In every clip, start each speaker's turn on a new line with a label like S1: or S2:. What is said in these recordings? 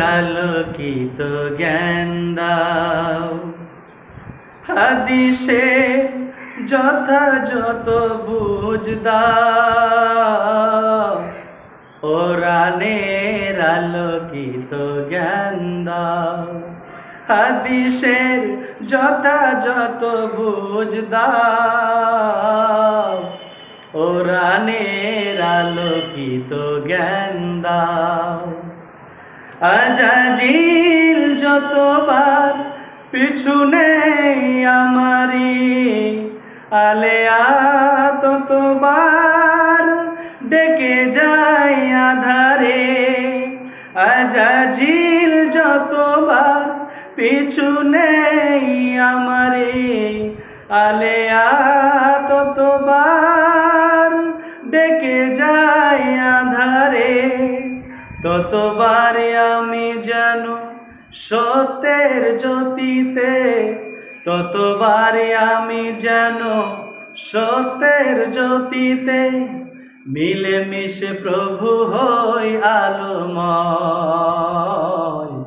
S1: আলোকিত জ্ঞান দাও। হাদিসে যথাযথ বুঝ দাও। কোরআনের আলোকিত জ্ঞান দাও। হাদিসের যথাযথ বুঝ দাও। কোরআনের আলোকিত জ্ঞান দাও। আজাজিল যতবার পিছু নেই আমারি, আলেয়া ততবার ডেকে যায় আধারে। আজাজিল যতবার পিছু নেই আমারি, আলেয়া ততবার ডেকে যায় আধারে। ততবার আমি যেন সত্যের জ্যোতিতে, ততবার আমি যেন সত্যের জ্যোতিতে মিলে মিশে প্রভু হই আলোময়।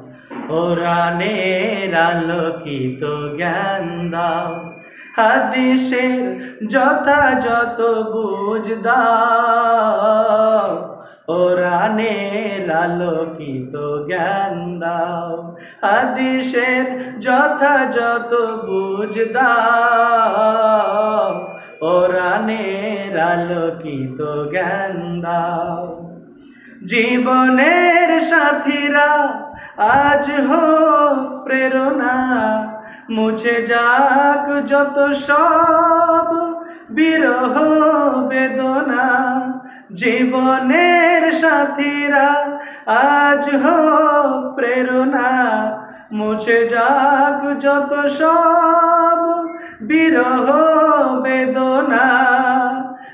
S1: কোরআনের আলোকিত জ্ঞান দাও। হাদিসের যথাযথ বুঝ দাও। কোরআনের আলোকিত জ্ঞান দাও। হাদিসের যথাযথ বুঝ দাও। কোরআনের আলোকিত জ্ঞান দাও। জীবনের সাথীরা আজ হোক প্রেরণা, মুছে যাক যত সব বিরহ বেদনা। জীবনের সাথীরা আজ হোক প্রেরণা, মুছে যাক যত সব বিরহ বেদনা।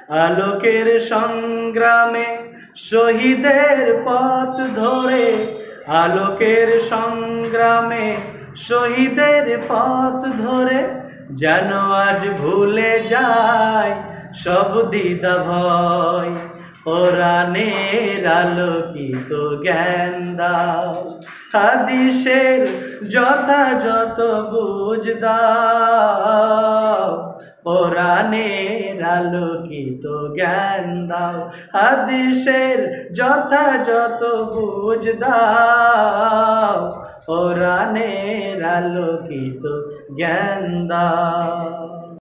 S1: আলোকের সংগ্রামে শহীদের পথ ধরে, আলোকের সংগ্রামে শহীদের পথ ধরে যেন আজ ভুলে যায় সব দ্বিধা ভয়। কোরআনের আলোকিত জ্ঞান দাও। হাদিসের যথাযথ বুঝ দাও। কোরআনের আলোকিত জ্ঞান দাও। হাদিসের যথাযথ বুঝ দাও। কোরআনের আলোকিত জ্ঞান দাও।